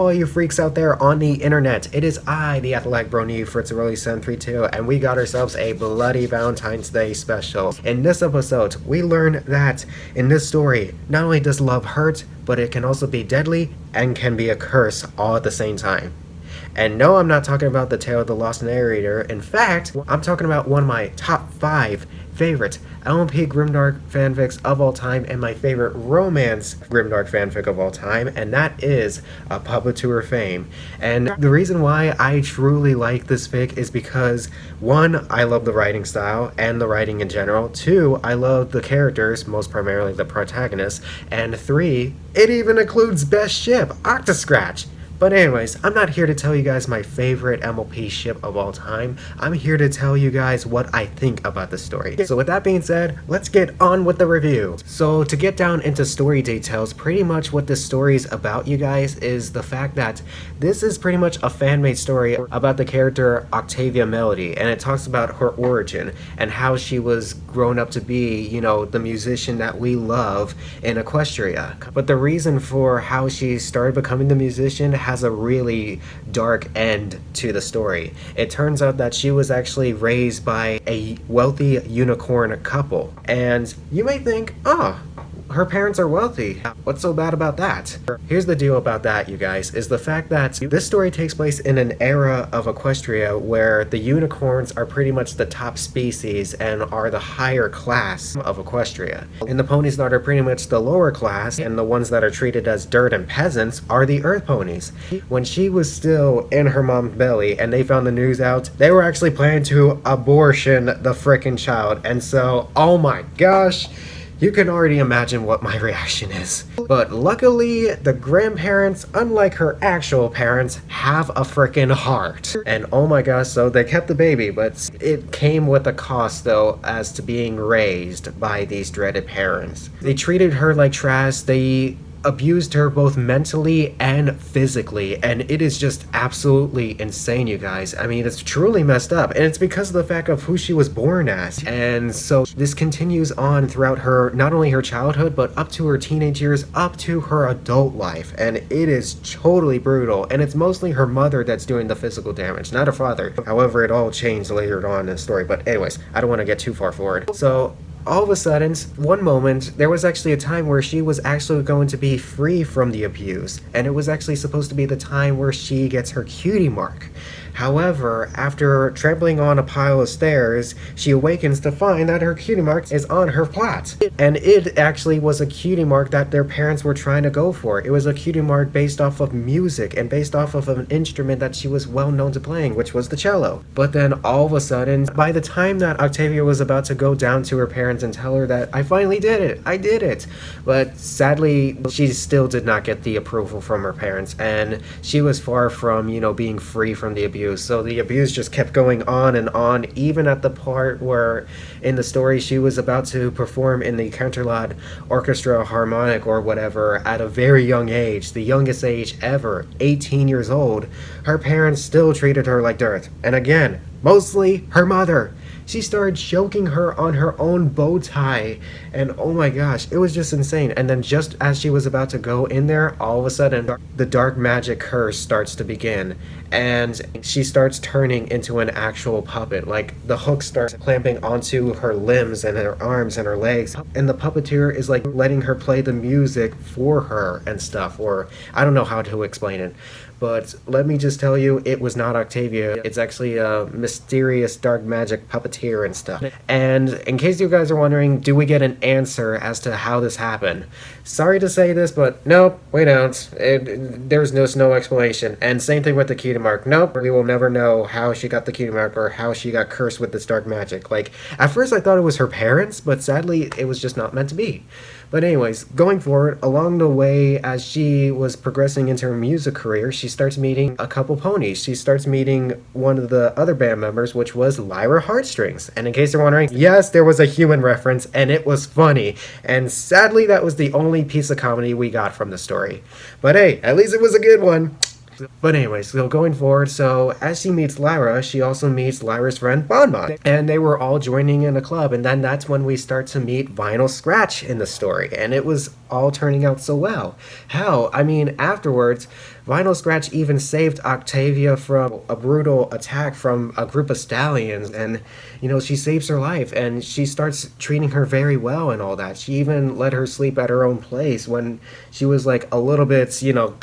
all you freaks out there on the internet. It is I, the athletic bro new FritzRolle732, and we got ourselves a bloody Valentine's Day special. In this episode, we learn that in this story, not only does love hurt, but it can also be deadly and can be a curse all at the same time. And no, I'm not talking about the Tale of the Lost Narrator. In fact, I'm talking about one of my top 5 favorite MLP Grimdark fanfics of all time and my favorite romance Grimdark fanfic of all time, and that is A Puppeteer Fame. And the reason why I truly like this fic is because 1, I love the writing style and the writing in general. 2, I love the characters, most primarily the protagonist. And 3, it even includes best ship, Octoscratch. But anyways, I'm not here to tell you guys my favorite MLP ship of all time. I'm here to tell you guys what I think about the story. So with that being said, let's get on with the review. So to get down into story details, pretty much what this story is about, you guys, is the fact that this is pretty much a fan-made story about the character Octavia Melody, and it talks about her origin and how she was grown up to be, you know, the musician that we love in Equestria. But the reason for how she started becoming the musician has a really dark end to the story. It turns out that she was actually raised by a wealthy unicorn couple. And you may think, oh, her parents are wealthy. What's so bad about that? Here's the deal about that, you guys, is the fact that this story takes place in an era of Equestria where the unicorns are pretty much the top species and are the higher class of Equestria. And the ponies that are pretty much the lower class and the ones that are treated as dirt and peasants are the earth ponies. When she was still in her mom's belly and they found the news out, they were actually planning to abortion the frickin' child. And so, oh my gosh, you can already imagine what my reaction is. But luckily, the grandparents, unlike her actual parents, have a frickin' heart. And oh my gosh, so they kept the baby, but it came with a cost though, as to being raised by these dreaded parents. They treated her like trash. They abused her both mentally and physically, and it is just absolutely insane, you guys. I mean, it's truly messed up, and it's because of the fact of who she was born as. And so this continues on throughout her, not only her childhood, but up to her teenage years, up to her adult life, and it is totally brutal. And it's mostly her mother that's doing the physical damage, not her father. However, it all changed later on in the story, but anyways, I don't want to get too far forward. So all of a sudden, one moment, there was actually a time where she was actually going to be free from the abuse, and it was actually supposed to be the time where she gets her cutie mark. However, after trampling on a pile of stairs, she awakens to find that her cutie mark is on her plait. And it actually was a cutie mark that their parents were trying to go for. It was a cutie mark based off of music and based off of an instrument that she was well known to playing, which was the cello. But then all of a sudden, by the time that Octavia was about to go down to her parents and tell her that, I finally did it, I did it. But sadly, she still did not get the approval from her parents, and she was far from, you know, being free from the abuse. So the abuse just kept going on and on, even at the part where in the story she was about to perform in the Counterlad Orchestra Harmonic or whatever at a very young age, the youngest age ever, 18 years old. Her parents still treated her like dirt. And again, mostly her mother. She started choking her on her own bow tie, and oh my gosh, it was just insane. And then just as she was about to go in there, all of a sudden the dark magic curse starts to begin, and she starts turning into an actual puppet. Like, the hook starts clamping onto her limbs and her arms and her legs, and the puppeteer is like letting her play the music for her and stuff, or I don't know how to explain it. But let me just tell you, it was not Octavia. It's actually a mysterious dark magic puppeteer and stuff. And in case you guys are wondering, do we get an answer as to how this happened? Sorry to say this, but nope, we don't. There's no explanation. And same thing with the cutie mark. Nope, we will never know how she got the cutie mark or how she got cursed with this dark magic. Like, at first I thought it was her parents, but sadly it was just not meant to be. But anyways, going forward, along the way, as she was progressing into her music career, she starts meeting a couple ponies. She starts meeting one of the other band members, which was Lyra Heartstrings. And in case you're wondering, yes, there was a human reference, and it was funny. And sadly, that was the only piece of comedy we got from the story. But hey, at least it was a good one. But anyways, so going forward, so as she meets Lyra, she also meets Lyra's friend Bonbon, and they were all joining in a club, and then that's when we start to meet Vinyl Scratch in the story, and it was all turning out so well. Hell, I mean, afterwards, Vinyl Scratch even saved Octavia from a brutal attack from a group of stallions, and, you know, she saves her life, and she starts treating her very well and all that. She even let her sleep at her own place when she was, like, a little bit, you know,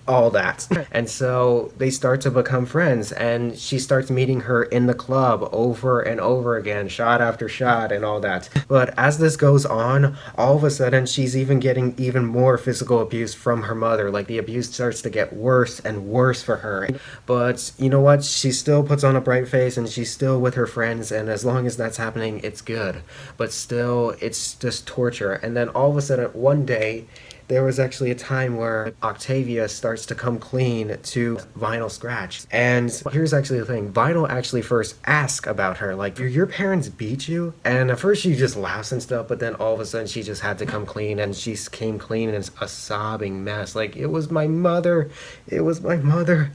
all that. And so they start to become friends, and she starts meeting her in the club over and over again, shot after shot and all that. But as this goes on, all of a sudden she's even getting even more physical abuse from her mother. Like, the abuse starts to get worse and worse for her. But you know what? She still puts on a bright face, and she's still with her friends, and as long as that's happening, it's good. But still, it's just torture. And then all of a sudden, one day, there was actually a time where Octavia starts to come clean to Vinyl Scratch. And here's actually the thing. Vinyl actually first asks about her, like, "Do your parents beat you?" And at first she just laughs and stuff, but then all of a sudden she just had to come clean, and she came clean and it's a sobbing mess. Like, "It was my mother. It was my mother."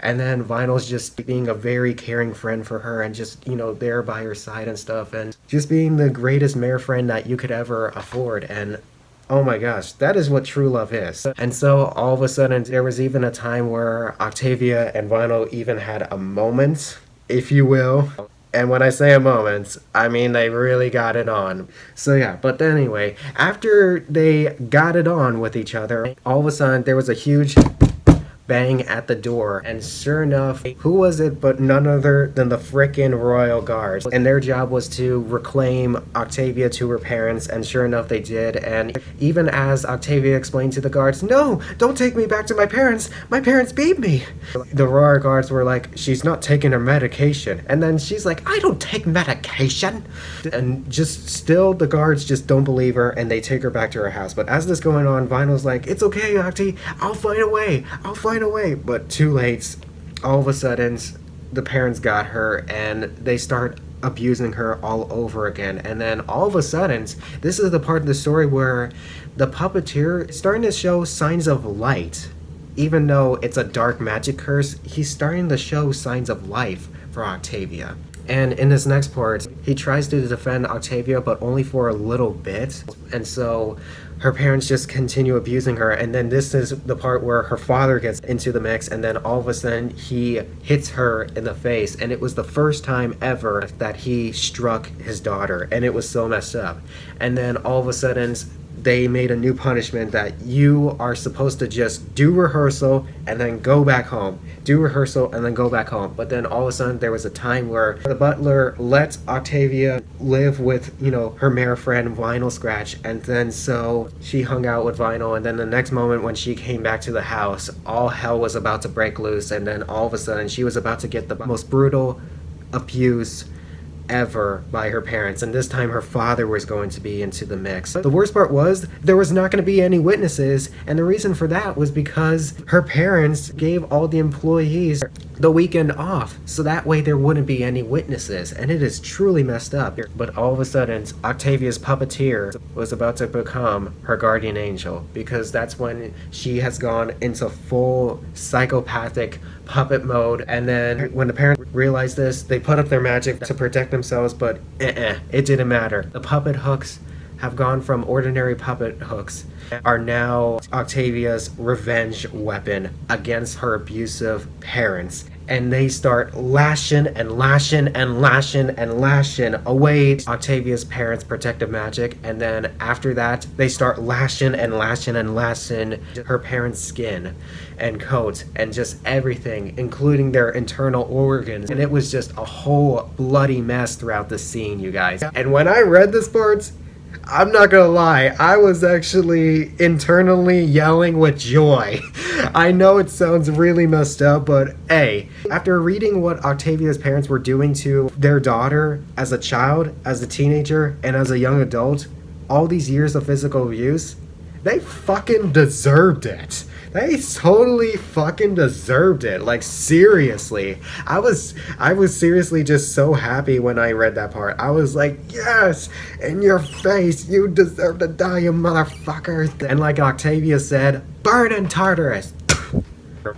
And then Vinyl's just being a very caring friend for her, and just, you know, there by her side and stuff, and just being the greatest mare friend that you could ever afford. And oh my gosh, that is what true love is. And so all of a sudden, there was even a time where Octavia and Vinyl even had a moment, if you will. And when I say a moment, I mean they really got it on. So yeah, but anyway, after they got it on with each other, all of a sudden there was a huge bang at the door, and sure enough, who was it but none other than the frickin' Royal Guards. And their job was to reclaim Octavia to her parents, and sure enough they did. And even as Octavia explained to the guards, "No, don't take me back to my parents beat me," the Royal Guards were like, "She's not taking her medication." And then she's like, "I don't take medication," and just still the guards just don't believe her, and they take her back to her house. But as this going on, Vinyl's like, "It's okay, Octi, I'll find a way, away." But too late. All of a sudden, the parents got her, and they start abusing her all over again. And then all of a sudden, this is the part of the story where the puppeteer is starting to show signs of light. Even though it's a dark magic curse, he's starting to show signs of life for Octavia. And in this next part, he tries to defend Octavia, but only for a little bit. And so her parents just continue abusing her. And then this is the part where her father gets into the mix, and then all of a sudden he hits her in the face. And it was the first time ever that he struck his daughter, and it was so messed up. And then all of a sudden, they made a new punishment that you are supposed to just do rehearsal and then go back home. Do rehearsal and then go back home. But then all of a sudden there was a time where the butler let Octavia live with, you know, her mare friend Vinyl Scratch, and then so she hung out with Vinyl, and then the next moment when she came back to the house, all hell was about to break loose, and then all of a sudden she was about to get the most brutal abuse ever by her parents, and this time her father was going to be into the mix. The worst part was there was not going to be any witnesses, and the reason for that was because her parents gave all the employees the weekend off, so that way there wouldn't be any witnesses, and it is truly messed up. But all of a sudden, Octavia's puppeteer was about to become her guardian angel, because that's when she has gone into full psychopathic puppet mode. And then when the parents realized this, they put up their magic to protect themselves, but it didn't matter. The puppet hooks have gone from ordinary puppet hooks, are now Octavia's revenge weapon against her abusive parents. And they start lashing and lashing and lashing and lashing away Octavia's parents' protective magic. And then after that, they start lashing and lashing and lashing her parents' skin and coat and just everything, including their internal organs. And it was just a whole bloody mess throughout the scene, you guys. And when I read this part, I'm not gonna lie, I was actually internally yelling with joy. I know it sounds really messed up, but hey, after reading what Octavia's parents were doing to their daughter as a child, as a teenager, and as a young adult, all these years of physical abuse, they fucking deserved it. They totally fucking deserved it. Like, seriously. I was seriously just so happy when I read that part. I was like, yes, in your face, you deserve to die, you motherfuckers. And like Octavia said, burn in Tartarus.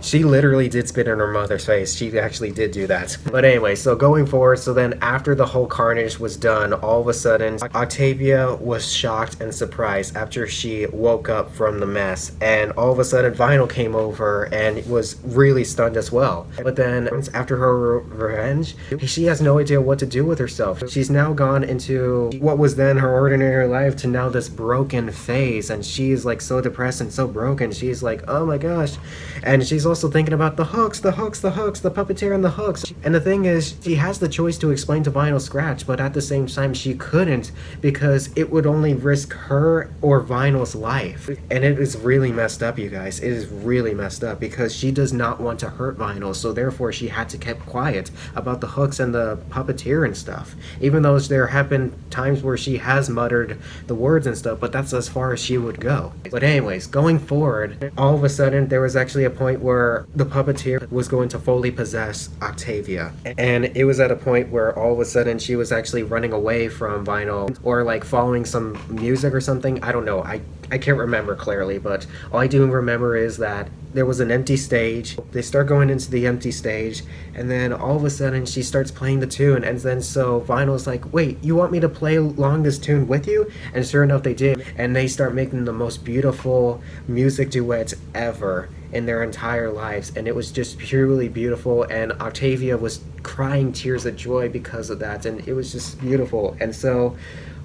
She literally did spit in her mother's face. She actually did do that. But anyway, so going forward, so then after the whole carnage was done, all of a sudden, Octavia was shocked and surprised after she woke up from the mess. And all of a sudden, Vinyl came over and was really stunned as well. But then after her revenge, she has no idea what to do with herself. She's now gone into what was then her ordinary life to now this broken phase. And she's like so depressed and so broken. She's like, oh my gosh. And she's also thinking about the hooks, the puppeteer and the hooks. And the thing is, she has the choice to explain to Vinyl Scratch, but at the same time, she couldn't because it would only risk her or Vinyl's life. And it is really messed up, you guys. It is really messed up because she does not want to hurt Vinyl, so therefore she had to keep quiet about the hooks and the puppeteer and stuff. Even though there have been times where she has muttered the words and stuff, but that's as far as she would go. But anyways, going forward, all of a sudden there was actually a point where the puppeteer was going to fully possess Octavia. And it was at a point where all of a sudden she was actually running away from Vinyl or like following some music or something. I don't know. I can't remember clearly, but all I do remember is that there was an empty stage. They start going into the empty stage, and then all of a sudden she starts playing the tune, and then so Vinyl's like, wait, you want me to play along this tune with you? And sure enough they did, and they start making the most beautiful music duets ever in their entire lives, and it was just purely beautiful, and Octavia was crying tears of joy because of that, and it was just beautiful. And so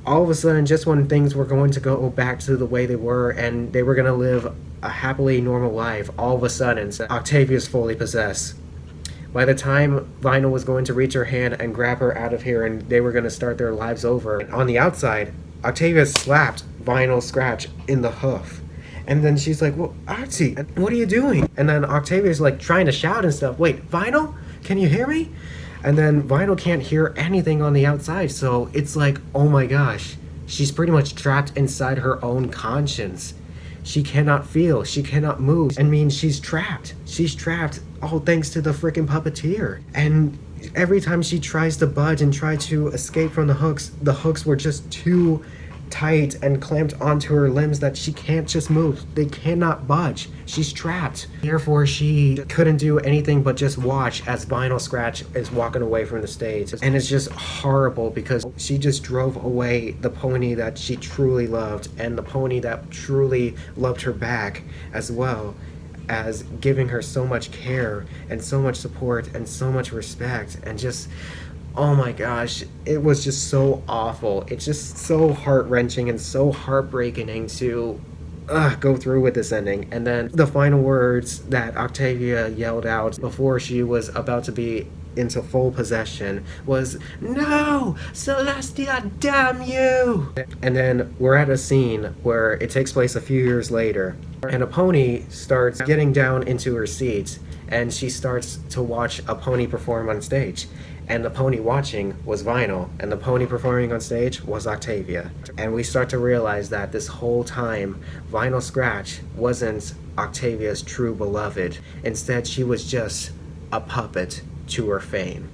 all of a sudden, just when things were going to go back to the way they were and they were going to live a happily normal life, all of a sudden, Octavia's fully possessed. By the time Vinyl was going to reach her hand and grab her out of here and they were going to start their lives over, on the outside, Octavia slapped Vinyl Scratch in the hoof. And then she's like, well, Octi, what are you doing? And then Octavia's like trying to shout and stuff. Wait, Vinyl? Can you hear me? And then Vinyl can't hear anything on the outside, so it's like, oh my gosh, she's pretty much trapped inside her own conscience. She cannot feel, she cannot move. I mean, she's trapped. She's trapped, all thanks to the freaking puppeteer. And every time she tries to budge and try to escape from the hooks were just too tight and clamped onto her limbs that she can't just move. They cannot budge. She's trapped. Therefore, she couldn't do anything but just watch as Vinyl Scratch is walking away from the stage. And it's just horrible because she just drove away the pony that she truly loved and the pony that truly loved her back as well, as giving her so much care and so much support and so much respect. And just, oh my gosh, it was just so awful. It's just so heart-wrenching and so heartbreaking to go through with this ending. And then the final words that Octavia yelled out before she was about to be into full possession was, "No, Celestia, damn you!" And then we're at a scene where it takes place a few years later, and a pony starts getting down into her seat, and she starts to watch a pony perform on stage. And the pony watching was Vinyl, and the pony performing on stage was Octavia. And we start to realize that this whole time, Vinyl Scratch wasn't Octavia's true beloved. Instead, she was just a puppet to her fame.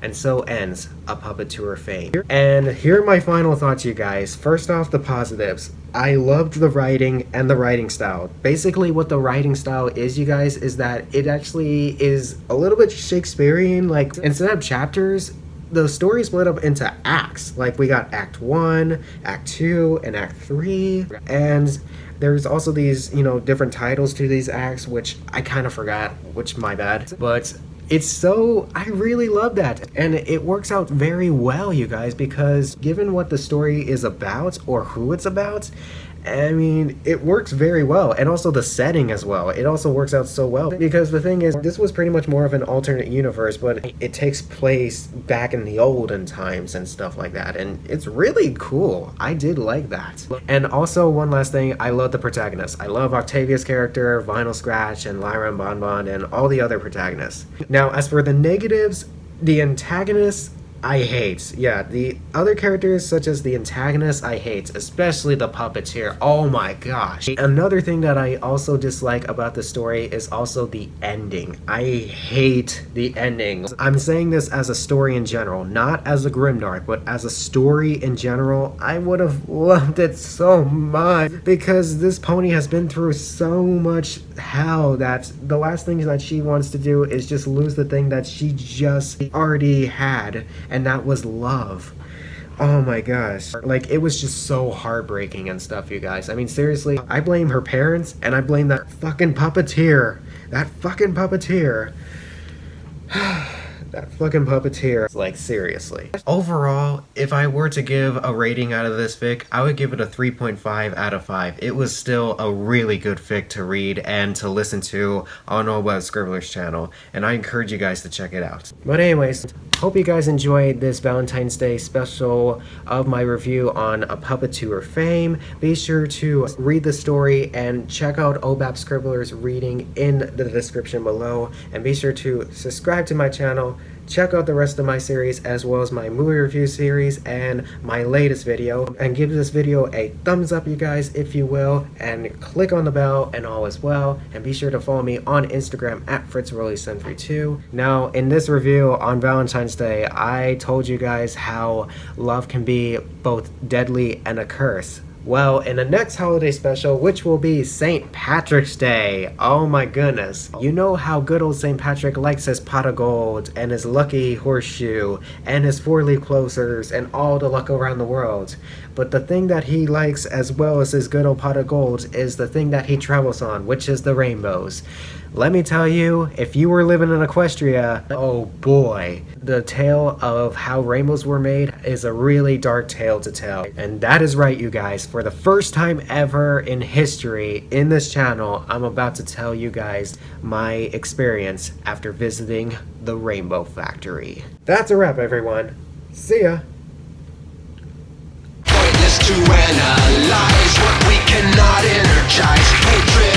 And so ends A Puppet to Her Fame. And here are my final thoughts, you guys. First off, the positives. I loved the writing and the writing style. Basically, what the writing style is, you guys, is that it actually is a little bit Shakespearean. Like, instead of chapters, the story split up into acts. Like, we got Act 1, Act 2, and Act 3. And there's also these, different titles to these acts, which I kind of forgot, which my bad. But I really love that. And it works out very well, you guys, because given what the story is about or who it's about, I mean, it works very well. And also the setting as well. It also works out so well because the thing is, this was pretty much more of an alternate universe, but it takes place back in the olden times and stuff like that. And it's really cool. I did like that. And also one last thing, I love the protagonists. I love Octavia's character, Vinyl Scratch, and Lyra and Bonbon, and all the other protagonists. Now, as for the negatives, the antagonists, I hate. Yeah, the other characters, such as the antagonist, I hate, especially the puppeteer. Oh my gosh. Another thing that I also dislike about the story is also the ending. I hate the ending. I'm saying this as a story in general, not as a Grimdark, but as a story in general. I would have loved it so much because this pony has been through so much hell that the last thing that she wants to do is just lose the thing that she just already had, and that was love. Oh my gosh. Like, it was just so heartbreaking and stuff, you guys. I mean, seriously, I blame her parents, and I blame that fucking puppeteer. That fucking puppeteer. That fucking puppeteer. Like, seriously. Overall, if I were to give a rating out of this fic, I would give it a 3.5 out of 5. It was still a really good fic to read and to listen to on By Scribbler's channel, and I encourage you guys to check it out. But anyways, hope you guys enjoyed this Valentine's Day special of my review on A Puppet to Her Fame. Be sure to read the story and check out By Scribbler's reading in the description below. And be sure to subscribe to my channel, check out the rest of my series as well as my movie review series and my latest video. And give this video a thumbs up, you guys, if you will, and click on the bell and all as well. And be sure to follow me on Instagram at FritzRolle732. Now, in this review on Valentine's Day, I told you guys how love can be both deadly and a curse. Well, in the next holiday special, which will be St. Patrick's Day, oh my goodness. You know how good old St. Patrick likes his pot of gold, and his lucky horseshoe, and his four-leaf closers, and all the luck around the world. But the thing that he likes as well as his good old pot of gold is the thing that he travels on, which is the rainbows. Let me tell you, if you were living in Equestria, oh boy, the tale of how rainbows were made is a really dark tale to tell. And that is right, you guys. For the first time ever in history in this channel, I'm about to tell you guys my experience after visiting the Rainbow Factory. That's a wrap, everyone. See ya. Pointless to analyze what we cannot energize. Hatred